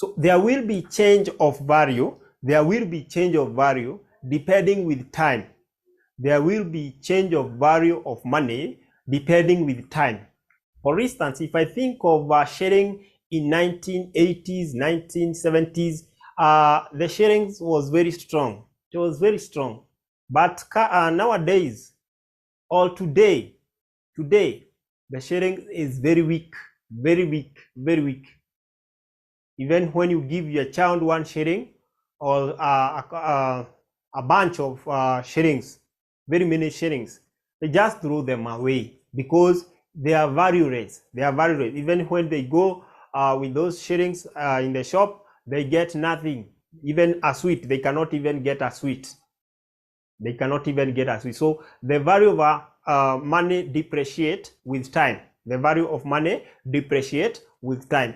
So there will be change of value. There will be change of value depending with time. There will be change of value of money depending with time. For instance, if I think of sharing in 1980s, 1970s, the sharing was very strong. It was very strong. But nowadays, or today, the sharing is very weak, very weak, very weak. Even when you give your child one sharing or a bunch of sharings, very many sharings, they just throw them away because they are valueless. They are valueless. Even when they go with those sharings in the shop, they get nothing. Even a sweet, they cannot even get a sweet. They cannot even get a sweet. So the value of money depreciate with time. The value of money depreciate with time.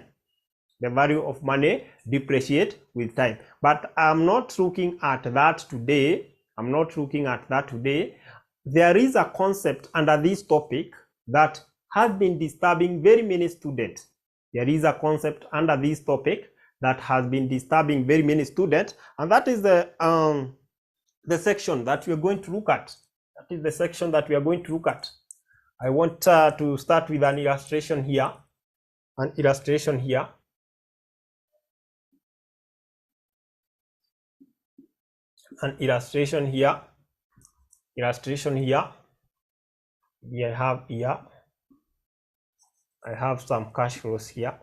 The value of money depreciate with time. But I'm not looking at that today. I'm not looking at that today. There is a concept under this topic that has been disturbing very many students. There is a concept under this topic that has been disturbing very many students, and that is the section that we are going to look at. That is the section that we are going to look at. I want to start with an illustration here. An illustration here. An illustration here. Illustration here. I have here. I have some cash flows here.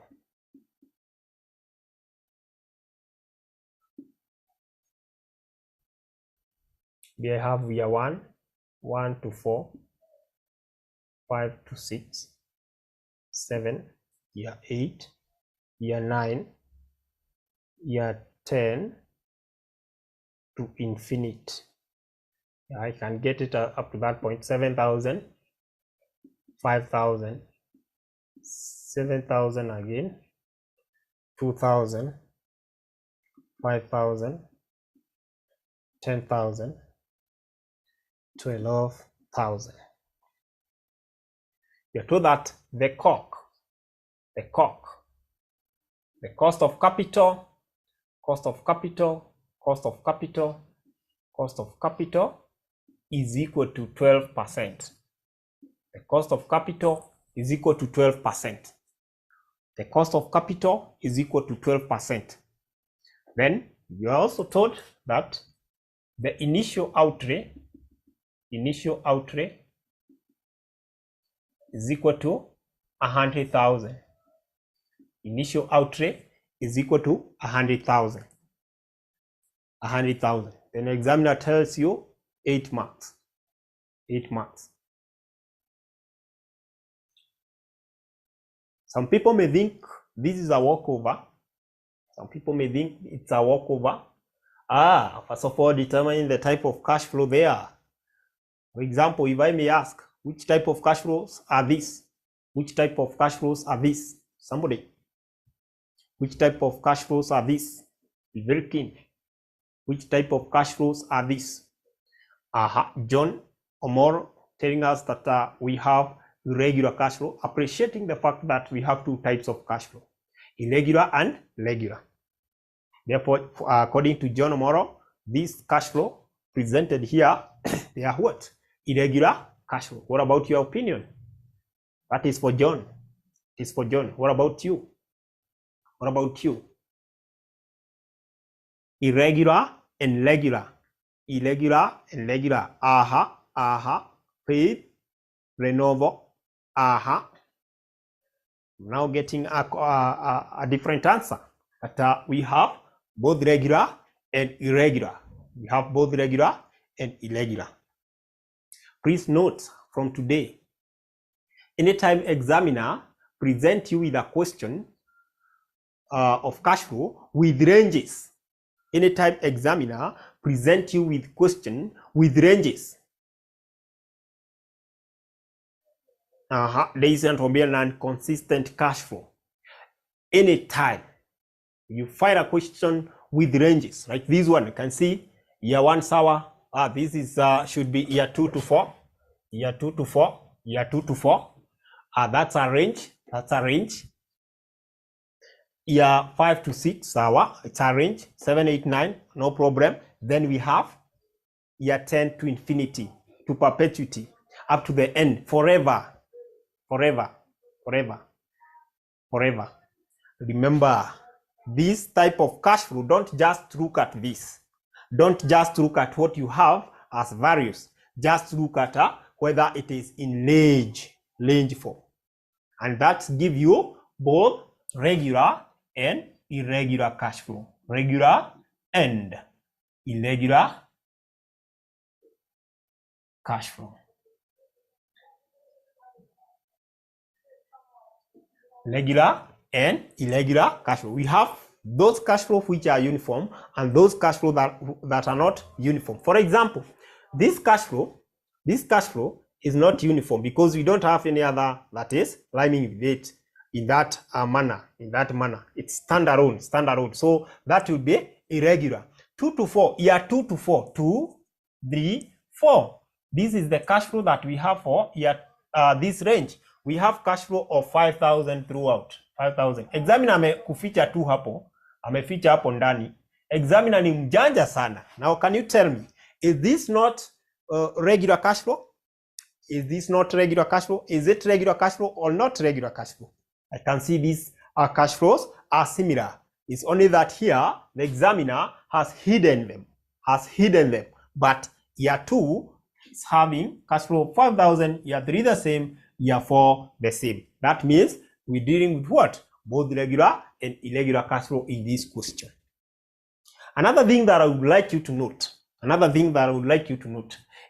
Here I have year 1, 1 to 4, 5 to 6, 7, year 8, year 9, year 10 to infinite. I can get it up to that point: 7,000, 5,000, 7,000 again, 2,000, 5,000, 10,000, 12,000. You're told that the cost of capital is equal to 12%. The cost of capital is equal to 12%. The cost of capital is equal to 12%. Then you are also told that the initial outlay is equal to 100,000. Initial outlay is equal to 100,000. 100,000. Then the examiner tells you 8 marks. 8 marks. Some people may think this is a walkover. Some people may think it's a walkover. First of all, determining the type of cash flow there. For example, if I may ask, which type of cash flows are these? Which type of cash flows are these? Somebody. Which type of cash flows are these? Be very keen. Which type of cash flows are these? John Omoro telling us that we have irregular cash flow, appreciating the fact that we have two types of cash flow, irregular and regular. Therefore, according to John Omoro, this cash flow presented here, they are what? Irregular cash flow. What about your opinion? That is for John. It is for John. What about you? What about you? Irregular and regular. Irregular and regular. Paid, Renovo. Now getting a different answer. But we have both regular and irregular. We have both regular and irregular. Please note from today, anytime examiner present you with a question of cash flow with ranges, anytime examiner present you with question with ranges, there is an non-consistent cash flow. Anytime you find a question with ranges, like this one, you can see year 1 sour. This is should be year 2 to 4, year 2 to 4, year 2 to 4. That's a range. That's a range. year 5 to 6, it's a range, 7, 8, 9, no problem. Then we have year 10 to infinity, to perpetuity, up to the end, forever, forever, forever, forever. Remember, this type of cash flow, don't just look at this. Don't just look at what you have as values. Just look at whether it is in range form. And that gives you both regular and irregular cash flow. Regular and irregular cash flow. Regular and irregular cash flow. We have those cash flows which are uniform and those cash flows that are not uniform. For example, this cash flow is not uniform because we don't have any other that is rhyming with it in that manner. It's standalone. So that will be irregular. 2 to 4, year 2 to 4, 2, 3, 4. This is the cash flow that we have for year this range. We have cash flow of 5,000 throughout. 5,000. Examiner amekuficha tu hapo, ameficha hapo ndani. Examiner ni mjanja sana. Now can you tell me, is this not regular cash flow? Is this not regular cash flow? Is it regular cash flow or not regular cash flow? I can see these cash flows are similar. It's only that here the examiner has hidden them. But year 2 is having cash flow of 5,000, year 3 the same, year 4 the same. That means we're dealing with what? Both regular and irregular cash flow in this question. Another thing that I would like you to note,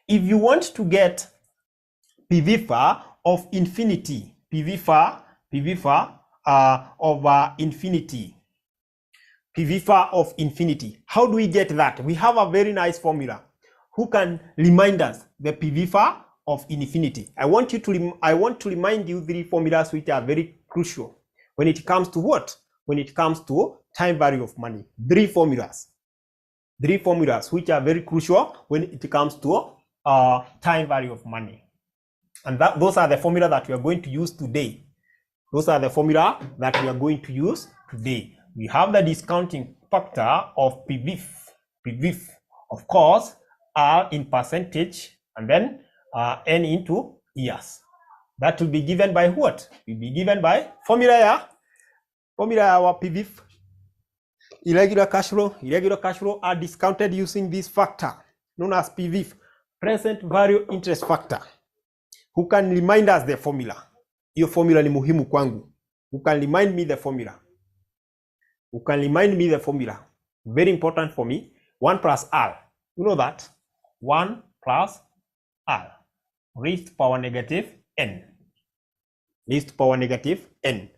if you want to get PVFA of infinity, PVFA of infinity, how do we get that? We have a very nice formula. Who can remind us the PVFA of infinity? I want to remind you 3 formulas which are very crucial when it comes to what? When it comes to time value of money. 3 formulas which are very crucial when it comes to time value of money. And those are the formula that we are going to use today. We have the discounting factor of PVF, of course, R in percentage, and then N into years. That will be given by what? Will be given by formula our PVF. Irregular cash flow are discounted using this factor known as PVF, present value interest factor. Who can remind us the formula? Your formula ni muhimu kwangu. Who can remind me the formula? Very important for me. 1 plus R. You know that? 1 plus R. Raised to power negative N.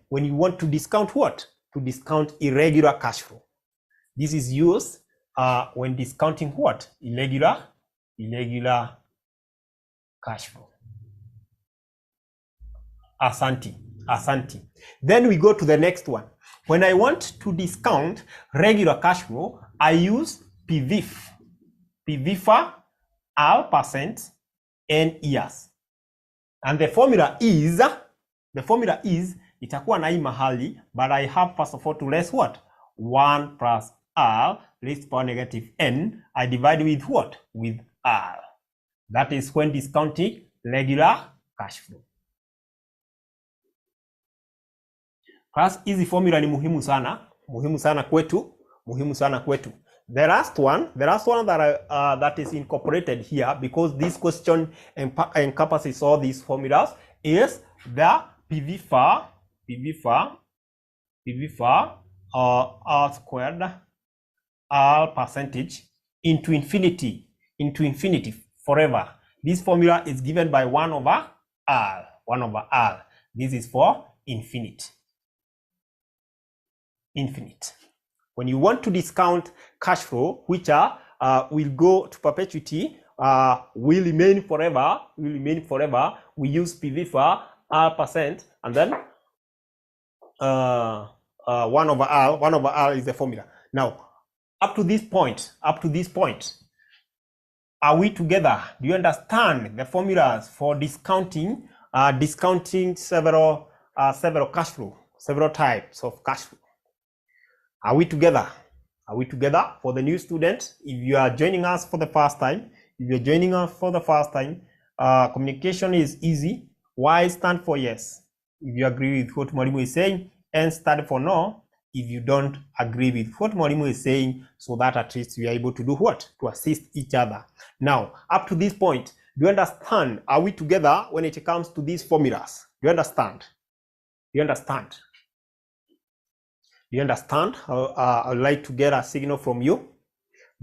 When you want to discount what? To discount irregular cash flow. This is used when discounting what? Irregular cash flow. Asante. Then we go to the next one. When I want to discount regular cash flow, I use PVF. PVFA, R percent, N years. And the formula is itakuwa na hii mahali, but I have first of all to raise what? 1 plus R raised to power negative N. I divide with what? With R. That is when discounting regular cash flow. Class, hizi formula ni muhimu sana kwetu. The last one that is incorporated here, because this question encompasses all these formulas, is the PVFA R squared R percentage into infinity forever. This formula is given by 1 over R. This is for infinite. When you want to discount cash flow, which will go to perpetuity, will remain forever, we use PVFA R percent, and then 1 over R is the formula. Now, up to this point, are we together? Do you understand the formulas for discounting several cash flow, several types of cash flow? Are we together? Are we together? For the new students, if you are joining us for the first time, communication is easy. Y stand for yes, if you agree with what Mwalimu is saying, and stand for no, if you don't agree with what Mwalimu is saying, so that at least we are able to do what? To assist each other. Now, up to this point, do you understand? Are we together when it comes to these formulas? Do you understand? Do you understand? Do you understand? I'd like to get a signal from you.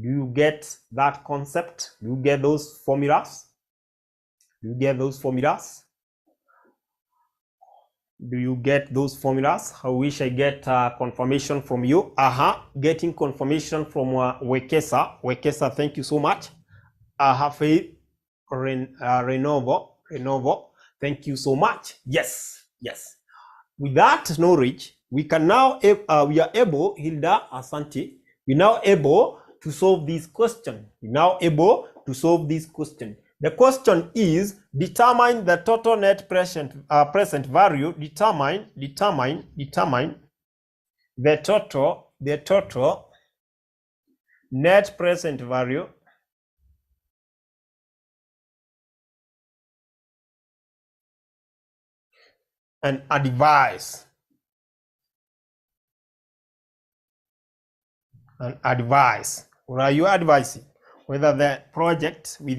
Do you get that concept? Do you get those formulas? Do you get those formulas? Do you get those formulas? I wish I get confirmation from you. Getting confirmation from Wekesa. Wekesa, thank you so much. Faith Renovo, thank you so much. Yes. With that knowledge, we can now we are able, Hilda Asante, we're now able to solve this question. The question is, determine the total net present value. Determine the total net present value and advise. What are you advising? Whether the project with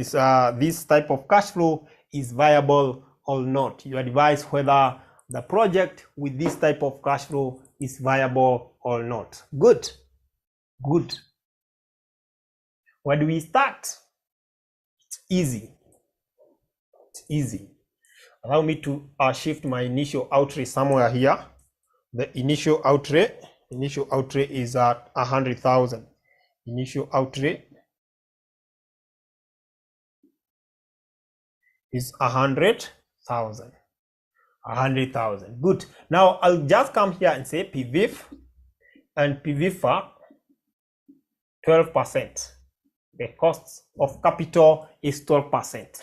this type of cash flow is viable or not. You advise whether the project with this type of cash flow is viable or not. Good. Where do we start? It's easy. Allow me to shift my initial outlay somewhere here. The initial outlay is at 100,000. Initial outlay is 100,000. Good. Now I'll just come here and say PVIF and PVIFA 12%. The cost of capital is 12%.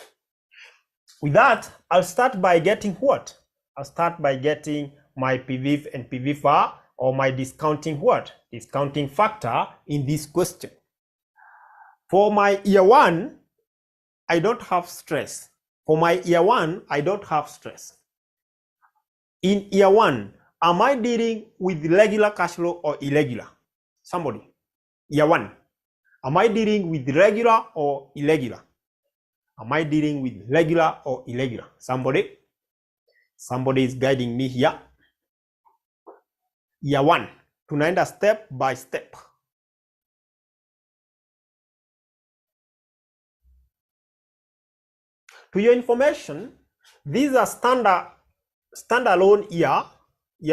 With that, I'll start by getting what? I'll start by getting my PVIF and PVIFA, or my discounting what? Discounting factor in this question. For my year one, I don't have stress. In year one, am I dealing with regular cash flow or irregular? Somebody. Year one. Am I dealing with regular or irregular? Somebody is guiding me here. Year one. Tunaenda step by step. To your information, these are standalone year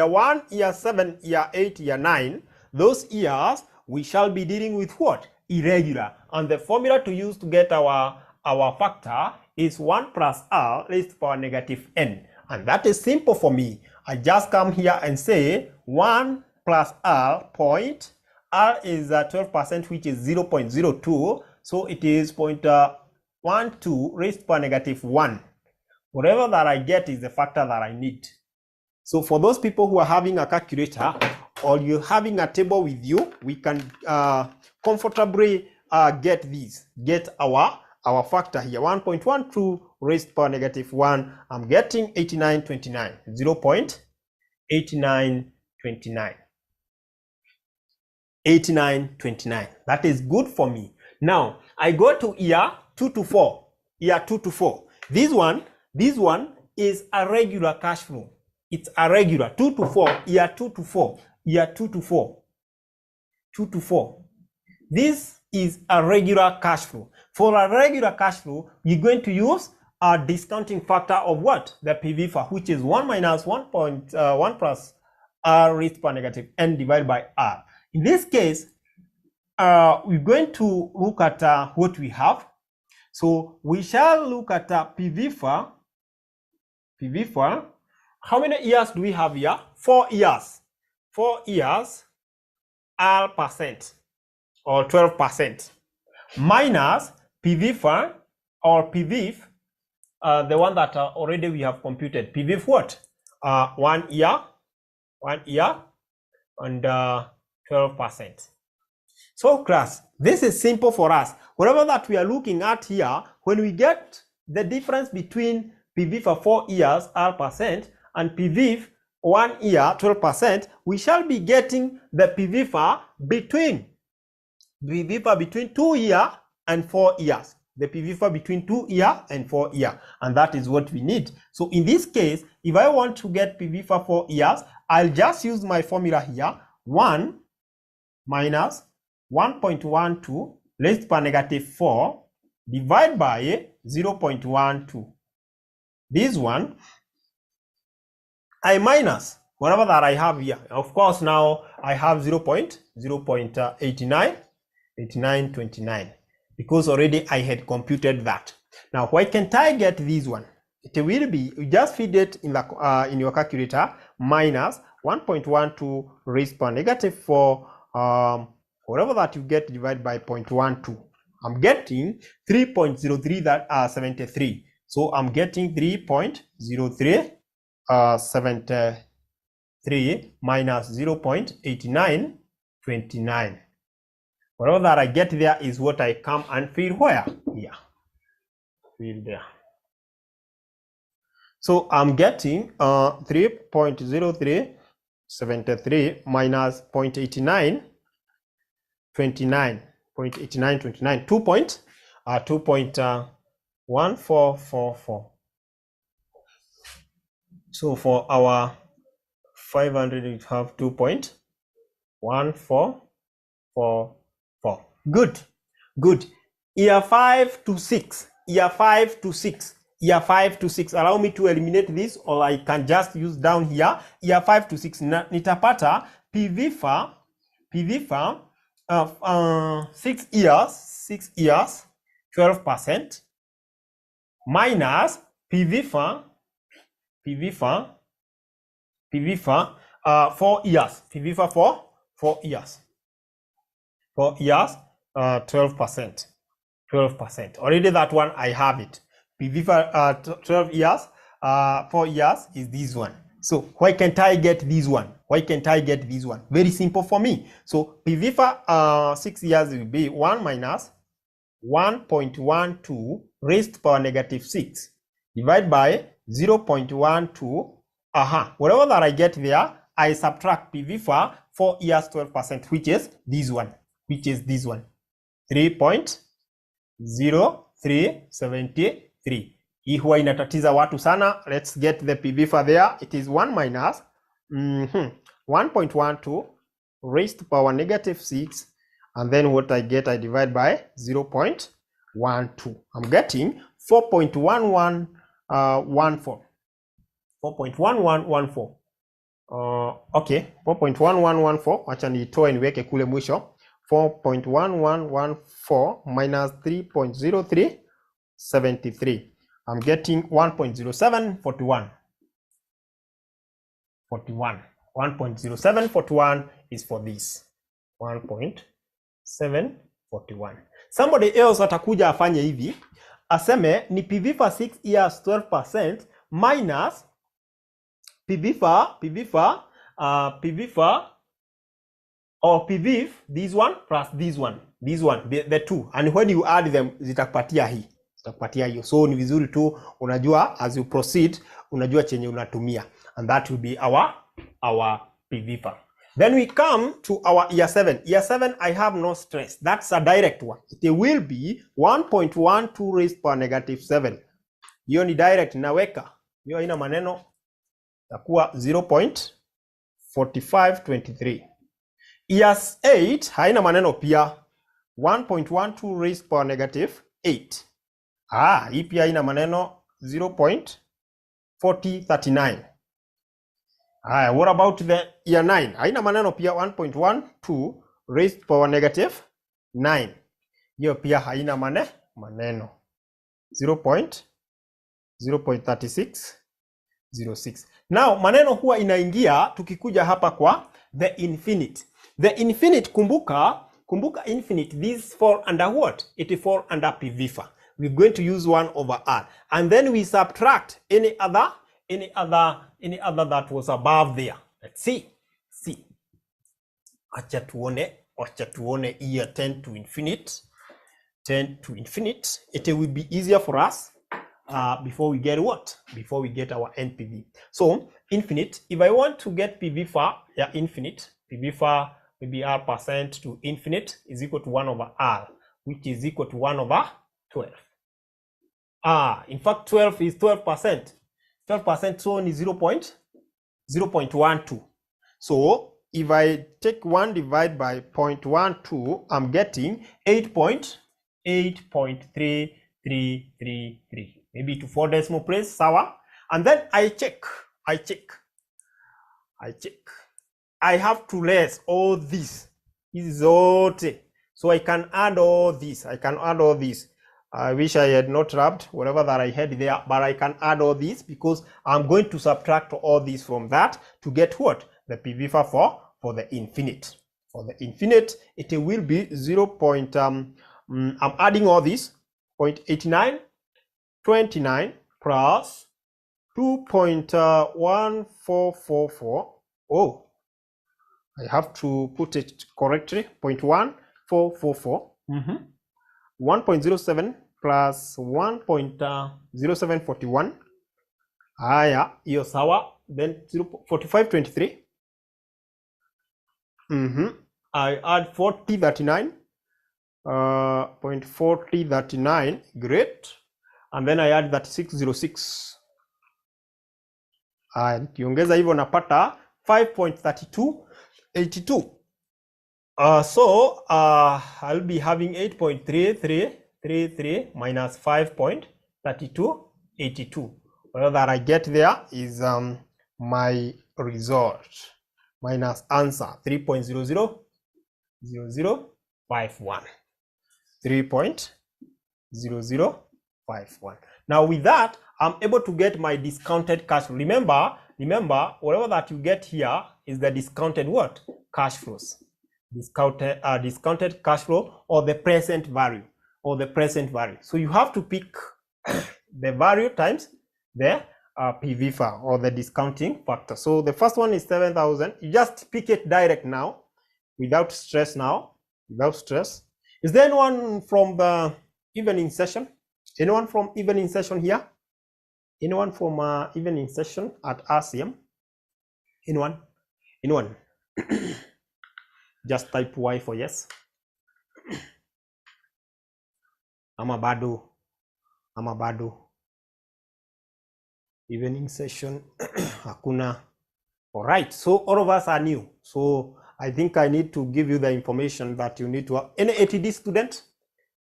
1, year 7, year 8, year 9. Those years we shall be dealing with what? Irregular. And the formula to use to get our factor is 1 plus R raised to the power negative n. And that is simple for me. I just come here and say 1 plus R point. R is 12%, which is 0.02. So it is 0.12 raised to the power negative 1. Whatever that I get is the factor that I need. So for those people who are having a calculator or you're having a table with you, we can comfortably get our factor here. 1.12 raised to the power negative 1. I'm getting 8929. 0.8929. 8929. That is good for me. Now I go to year 2 to 4. Year 2 to 4. This one is a regular cash flow. It's a regular 2 to 4. Year 2 to 4. Year 2 to 4. 2 to 4. This is a regular cash flow. For a regular cash flow, you're going to use a discounting factor of what? The PVIFA, which is 1 minus 1.1 plus R raised to the power negative n divided by R. In this case, we're going to look at what we have. So we shall look at PVIFA. How many years do we have here? 4 years. 4 years, R percent or 12%. Minus PVIFA or PVIF, the one that already we have computed. PVIF what? 1 year and 12%. So class, this is simple for us. Whatever that we are looking at here, when we get the difference between PV for 4 years, R% and PV 1 year, 12%, we shall be getting the PV for between 2 years and 4 years. The PV for between 2 years and 4 years. And that is what we need. So in this case, if I want to get PV for 4 years, I'll just use my formula here. 1 minus 1.12 raised to power negative 4 divided by 0.12. This one, I minus whatever that I have here. Of course, now I have 0.8929 because already I had computed that. Now, why can't I get this one? It will be, you just feed it in the in your calculator, minus 1.12 raised to power negative 4, whatever that you get divided by 0.12. I'm getting 3.03 that are 73. So I'm getting 3.0373 minus 0.8929. Whatever that I get there is what I come and fill where? Here. Fill there. So I'm getting 3.0373 minus 0.8929. 2.1444. So for our 500 we have 2.1444. Good. Year 5 to 6. Allow me to eliminate this, or I can just use down here. Year 5 to 6. Nitapata PV for 6 years, 12% minus PV for 4 years. PV for 4 years. 4 years, 12%. Already that one I have it. PV for 12 years, 4 years is this one. So why can't I get this one? Very simple for me. So PV for 6 years will be 1 minus 1.12 raised to power negative 6 divided by 0.12. Whatever that I get there, I subtract PV for 4 years 12%, which is this one. 3.0373. Hii huwa inatatiza watu sana. Let's get the PV for there. It is 1 minus 1.12 raised to power negative 6, and then what I get, I divide by 0.12. I'm getting 4.1114. 4.1114. Okay, 4.1114. Wacha nitoe niweke kule mwisho. 4.1114 minus 3.0373. I'm getting 1.0741. 1.0741 is for this. 1.741. Somebody else atakuja afanye hivi, aseme ni PV for 6 years 12% minus PV this one plus this one, the two, and when you add them zitakupatia hii. So ni vizuri tu unajua as you proceed, unajua chenye unatumia, and that will be our PV. Then we come to our year 7. Year 7, I have no stress. That's a direct one. It will be 1.12 raised to power negative 7. Hiyo ni direct, naweka hiyo haina maneno, takuwa 0.4523. Year 8 haina maneno pia, 1.12 raised to power negative 8. Hii pia haina maneno, 0.4039. What about the year 9? Haina maneno pia, 1.12 raised to power negative 9. Hiyo pia haina maneno, 0.3606. Now maneno huwa inaingia tukikuja hapa kwa the infinite. The infinite, kumbuka infinite, this fall under what? It fall under PV. We're going to use 1 over R, and then we subtract any other that was above there. Let's see. acha tuone here 10 to infinite. 10 to infinite. It will be easier for us before we get what? Before we get our NPV. So infinite, if I want to get PV far, yeah, infinite, PV far maybe R percent to infinite is equal to 1 over R, which is equal to 1 over 12. In fact, 12 is 12%. 12% so is 0.12. So if I take 1 divided by 0.12, I'm getting 8.3333. Maybe to 4 decimal place, sour. And then I check. I have to less all this. This is all. So I can add all this. I wish I had not wrapped whatever that I had there, but I can add all this because I'm going to subtract all this from that to get what? The PV for the infinite. For the infinite, it will be 0. I'm adding all this 0.8929 plus 2.1444. Oh, I have to put it correctly. 0.1444. 1.07 plus 1.0741. Yeah, hiyo sawa. Then 0.4523. I add 4039. 0.4039. Great. And then I add that 606. Kiongeza hivyo napata 5.3282. So I'll be having 8.3333 minus 5.3282. Well, that I get there is my result minus answer 3.000051. 3.0051. Now with that, I'm able to get my discounted cash flow. Remember, whatever that you get here is the discounted what? Cash flows. Discounted cash flow or the present value. So you have to pick the value times the PV far or the discounting factor. So the first one is 7,000. You just pick it direct now without stress Is there anyone from the evening session? Anyone from evening session here? Anyone from evening session at RCM? Anyone? Just type Y for yes. Ama bado. Evening session. Hakuna. All right. So all of us are new. So I think I need to give you the information that you need to have. Any ATD student?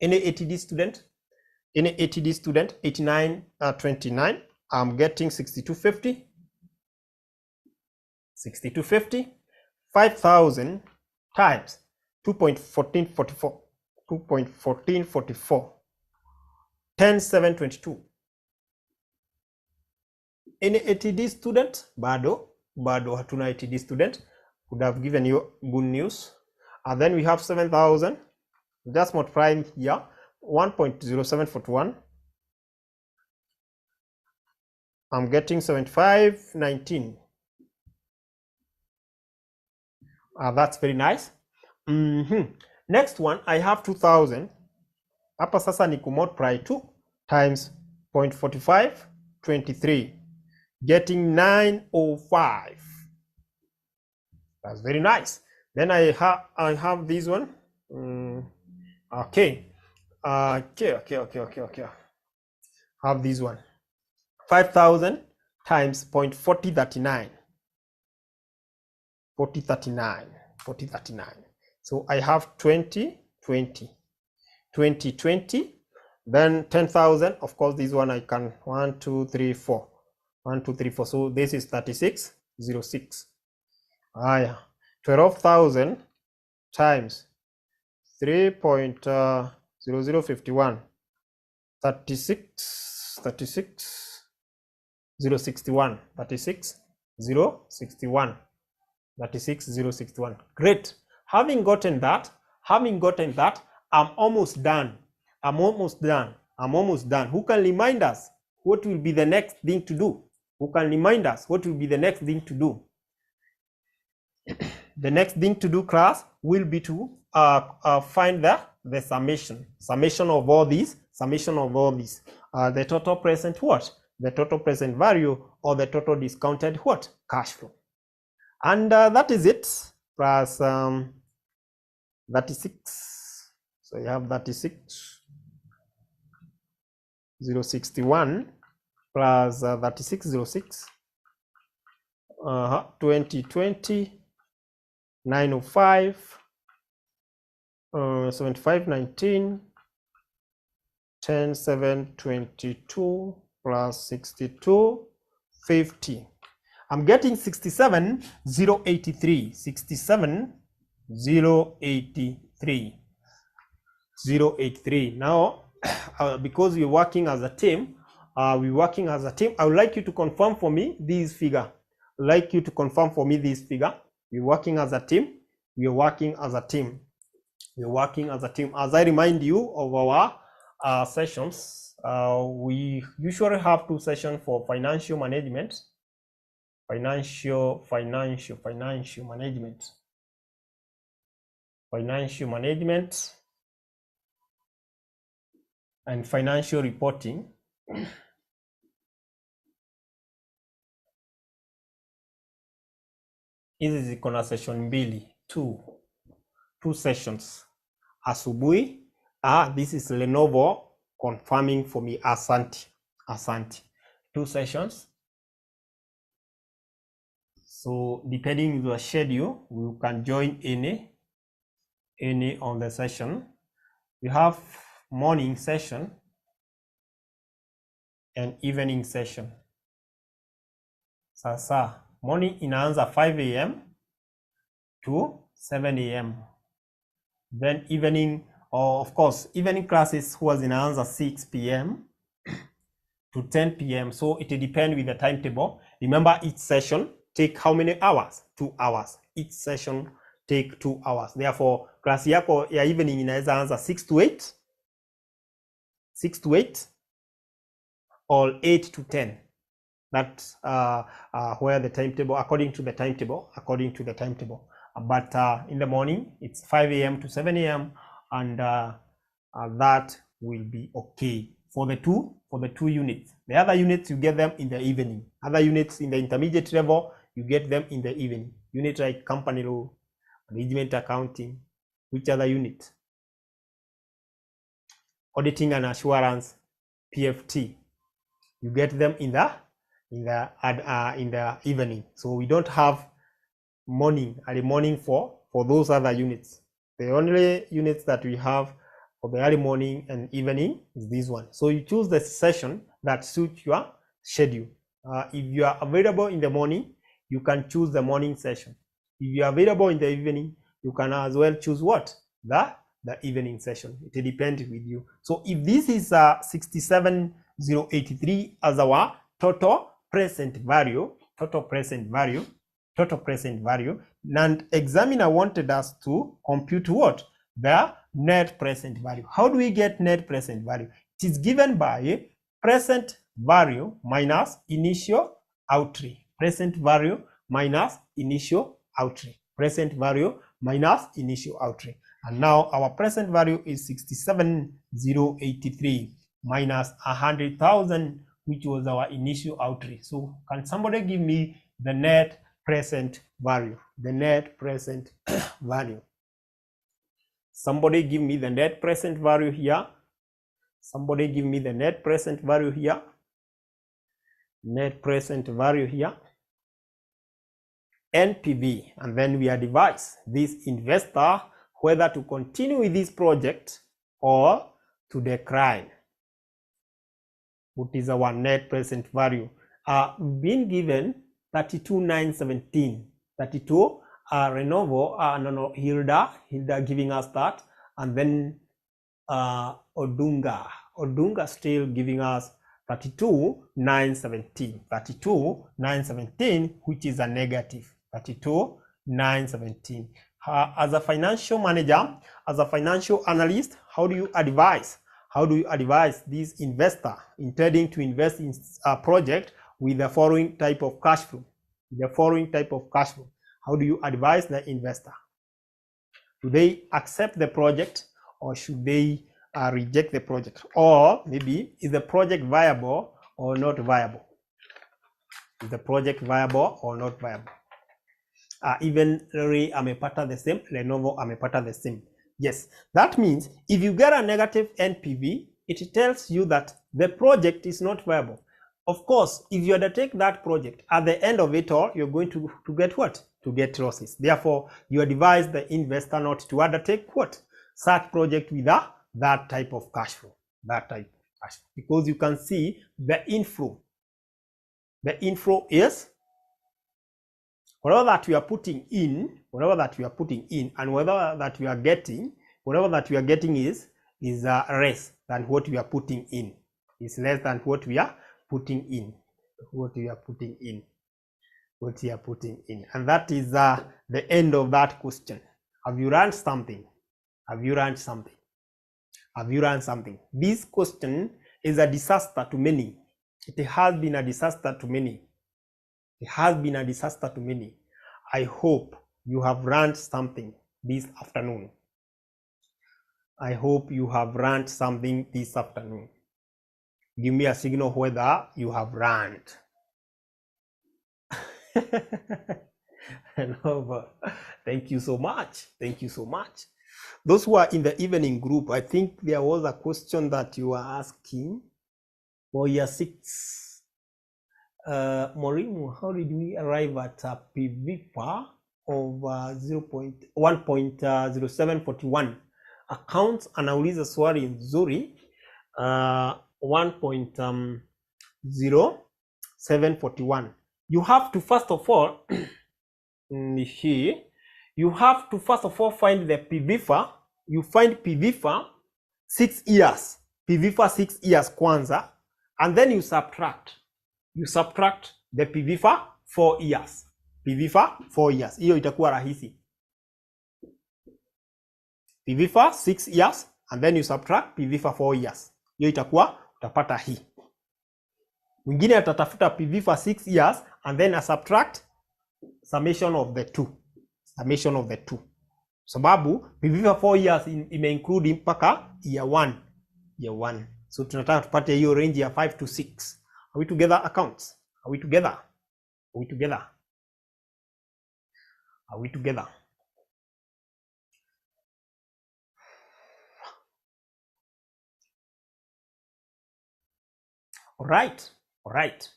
8929. I'm getting 6250. 5,000 times 2.1444. 10,722. Any ATD student? Bado hatuna ATD student. Could have given you good news. And then we have 7,000. Just multiplying here. 1.0741. I'm getting 7519. That's very nice. Next one, I have 2,000. Hapa sasa ni kumultiply 2 times 0.4523, getting 905. That's very nice. Then I have this one. Okay. Have this one. 5,000 times 0.4039. 4039. So I have 20. Then 10,000. Of course, this one I can 1, 2, 3, 4. 1, 2, 3, 4. So this is 3606. 12,000 times 3.0051. 36061. 36061. Great. Having gotten that, I'm almost done. Who can remind us what will be the next thing to do? the next thing to do, class, will be to find the summation of all these, the total present what? The total present value, or the total discounted what? Cash flow. And that is it, plus 36. So you have 36, 061 plus 3606, 2020, 905, 7519, 10722 plus 6250. I'm getting 67083. 67083. Now, because we're working as a team, I would like you to confirm for me this figure. We're working as a team. As I remind you of our sessions, we usually have 2 sessions for financial management. Financial management and financial reporting. Hizi ziko na session mbili, two sessions. Asubuhi, this is Lenovo confirming for me. Asante. 2 sessions. So depending on your schedule, you can join any on the session. We have morning session and evening session. Sasa morning inaanza 5 a.m. to 7 a.m. Then evening, of course, evening classes was inaanza 6 p.m. to 10 p.m. So it depends with the timetable. Remember, each session take how many hours? 2 hours. Each session take 2 hours. Therefore, class yako ya evening inaweza anza 6 to 8 or 8 to 10. That's where the timetable, according to the timetable. But in the morning, it's 5 a.m. to 7 a.m. and that will be okay for the two units. The other units, you get them in the evening. Other units in the intermediate level, you get them in the evening. Unit like company law, management accounting. Which other unit? Auditing and assurance, PFT. You get them in the evening. So we don't have early morning for those other units. The only units that we have for the early morning and evening is this one. So you choose the session that suits your schedule. If you are available in the morning, you can choose the morning session. If you are available in the evening, you can as well choose what? The evening session. It depends with you. So if this is 67083 as our total present value, and examiner wanted us to compute what? The net present value. How do we get net present value? It is given by present value minus initial outlay. Present value minus initial outlay. And now our present value is 67083 minus 100,000, which was our initial outlay. So can somebody give me the net present value? Somebody give me the net present value here. Net present value here. NPV, and then we advise this investor whether to continue with this project or to decline. What is our net present value? We've been given 32,917. 32 Renovo, Hilda giving us that, and then Odunga still giving us 32,917, which is a negative. 32,917. As a financial manager, as a financial analyst, how do you advise this investor intending to invest in a project with the following type of cash flow? How do you advise the investor? Do they accept the project, or should they reject the project? Or maybe, is the project viable or not viable? Is the project viable or not viable? Even Ray amepata the same, Lenovo amepata the same. Yes, that means if you get a negative NPV, it tells you that the project is not viable. Of course, if you undertake that project, at the end of it all, you're going to get what? To get losses. Therefore, you advise the investor not to undertake what? Such project with that type of cash flow. That type of cash flow. Because you can see the inflow. The inflow is whatever that we are putting in, and whatever that we are getting, is less than what we are putting in. It's less than what we are putting in. And that is the end of that question. Have you learned something? This question is a disaster to many. It has been a disaster to many. I hope you have learned something this afternoon. Give me a signal whether you have learned. Thank you so much. Those who are in the evening group, I think there was a question that you were asking for year 6. Maureen, how did we arrive at a PVFA of 1.0741? Accounts anauliza swali nzuri. 1.0741. You have to first of all find the PVFA. You find PVFA 6 years. PVFA 6 years kwanza, and then you subtract the PVFA 4 years. Hiyo itakuwa rahisi. PVFA 6 years and then you subtract PVFA 4 years. Hiyo itakuwa utapata hii. Mwingine atatafuta PVFA 6 years and then a subtract summation of the two. Sababu PVFA 4 years ime include mpaka year 1. So tunataka tupate hiyo range ya 5 to 6. Are we together, accounts? Are we together? All right.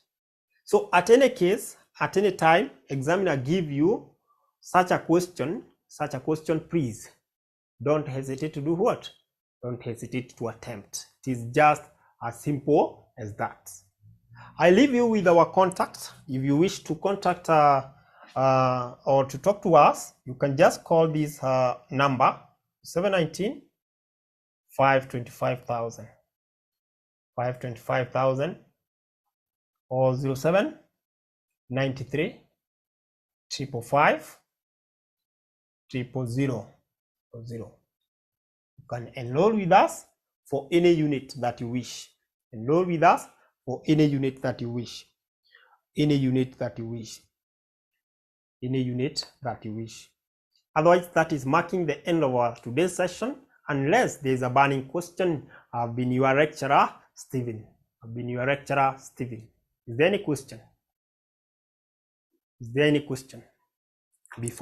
So at any case, at any time, examiner give you such a question, please don't hesitate to do what? Don't hesitate to attempt. It is just as simple as that. I leave you with our contact. If you wish to contact or to talk to us, you can just call this number 719 525,000 or 07 93 555 000. You can enroll with us for any unit that you wish. Any unit that you wish. Otherwise, that is marking the end of our today's session, unless there is a burning question. I've been your lecturer, Stephen. Is there any question? Before